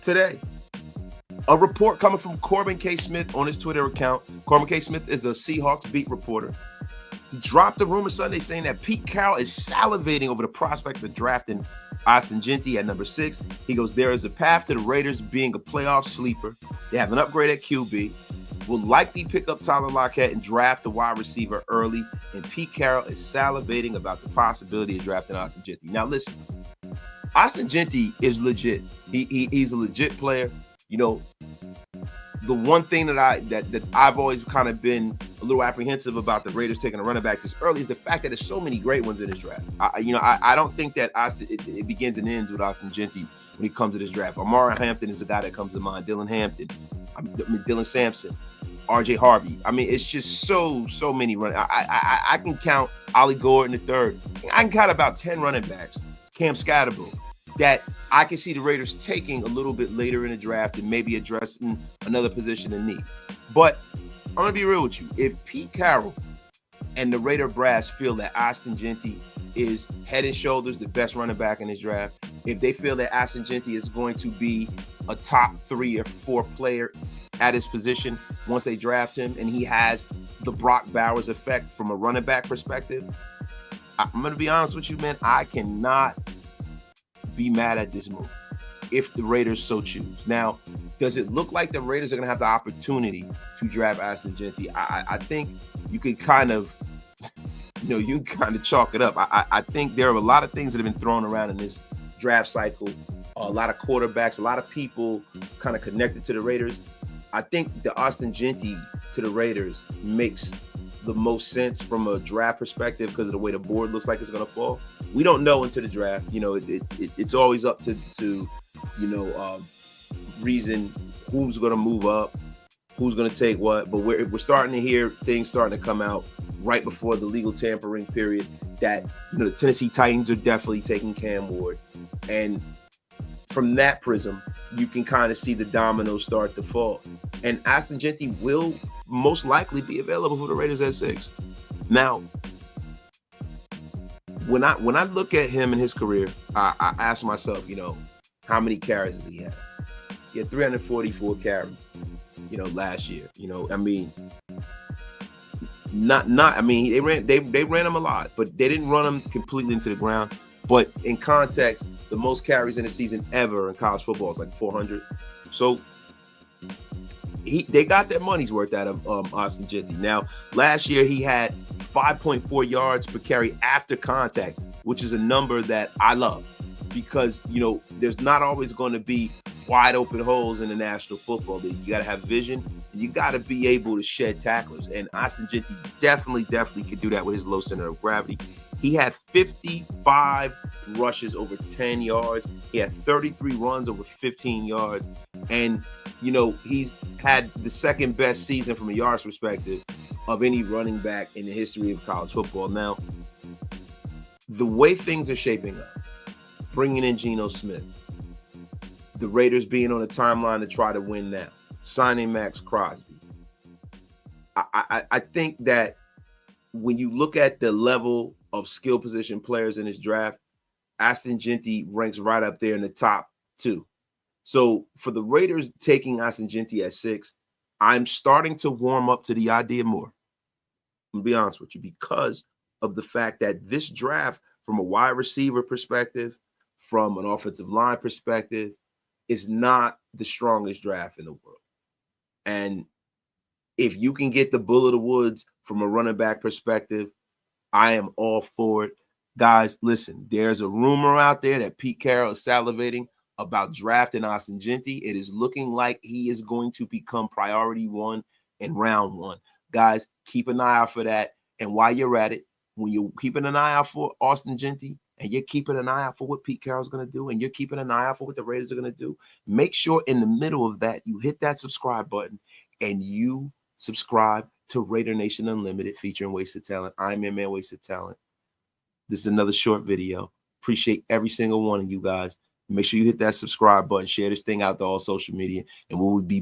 today. A report coming from Corbin K. Smith on his Twitter account. Corbin K. Smith is a Seahawks beat reporter. He dropped a rumor Sunday saying that Pete Carroll is salivating over the prospect of drafting Ashton Jeanty at number 6. He goes, there is a path to the Raiders being a playoff sleeper. They have an upgrade at QB. Will likely pick up Tyler Lockett and draft a wide receiver early. And Pete Carroll is salivating about the possibility of drafting Ashton Jeanty. Now, listen, Ashton Jeanty is legit. He's a legit player. You know, the one thing that I've always kind of been a little apprehensive about the Raiders taking a running back this early is the fact that there's so many great ones in this draft. I don't think that it begins and ends with Ashton Jeanty when it comes to this draft. Amari Hampton is a guy that comes to mind. Dylan Hampton, Dylan Sampson, R.J. Harvey. I mean, it's just so many running. I can count Ollie Gordon III. I can count about 10 running backs. Cam Scatterbo, that I can see the Raiders taking a little bit later in the draft and maybe addressing another position in need. But I'm going to be real with you. If Pete Carroll and the Raider brass feel that Ashton Jeanty is head and shoulders the best running back in this draft, if they feel that Ashton Jeanty is going to be a top 3 or 4 player at his position once they draft him, and he has the Brock Bowers effect from a running back perspective, I'm going to be honest with you, man, I cannot be mad at this move if the Raiders so choose. Now, does it look like the Raiders are going to have the opportunity to draft Ashton Jeanty? I think you could kind of, you kind of chalk it up. I think there are a lot of things that have been thrown around in this draft cycle. A lot of quarterbacks, a lot of people kind of connected to the Raiders. I think the Ashton Jeanty to the Raiders makes the most sense from a draft perspective because of the way the board looks like it's going to fall. We don't know until the draft. It's always up to reason who's going to move up, who's going to take what. But we're starting to hear things starting to come out right before the legal tampering period that the Tennessee Titans are definitely taking Cam Ward. And from that prism, you can kind of see the dominoes start to fall. And Ashton Jeanty will most likely be available for the Raiders at 6. Now, when I look at him and his career, I ask myself, how many carries does he have? He had 344 carries, last year. They ran him a lot, but they didn't run him completely into the ground. But in context, the most carries in a season ever in college football is like 400. So they got their money's worth out of Ashton Jeanty. Now, last year he had 5.4 yards per carry after contact, which is a number that I love because, there's not always going to be wide open holes in the National Football League. You got to have vision and you got to be able to shed tacklers. And Ashton Jeanty definitely could do that with his low center of gravity. He had 55 rushes over 10 yards. He had 33 runs over 15 yards. And, he's had the second best season from a yards perspective of any running back in the history of college football. Now, the way things are shaping up, bringing in Geno Smith, the Raiders being on a timeline to try to win now, signing Max Crosby, I think that when you look at the level of skill position players in this draft, Ashton Jeanty ranks right up there in the top 2. So for the Raiders taking Ashton Jeanty at 6, I'm starting to warm up to the idea more. I'm going to be honest with you, because of the fact that this draft, from a wide receiver perspective, from an offensive line perspective, is not the strongest draft in the world. And if you can get the bull of the woods from a running back perspective, I am all for it. Guys, listen, there's a rumor out there that Pete Carroll is salivating about drafting Ashton Jeanty. It is looking like he is going to become priority 1 in round 1. Guys, keep an eye out for that. And while you're at it, when you're keeping an eye out for Ashton Jeanty and you're keeping an eye out for what Pete Carroll's going to do and you're keeping an eye out for what the Raiders are going to do, make sure in the middle of that you hit that subscribe button and you subscribe to Raider Nation Unlimited featuring Wasted Talent. I'm your man, Wasted Talent. This is another short video. Appreciate every single one of you guys. Make sure you hit that subscribe button, share this thing out to all social media, and we'll be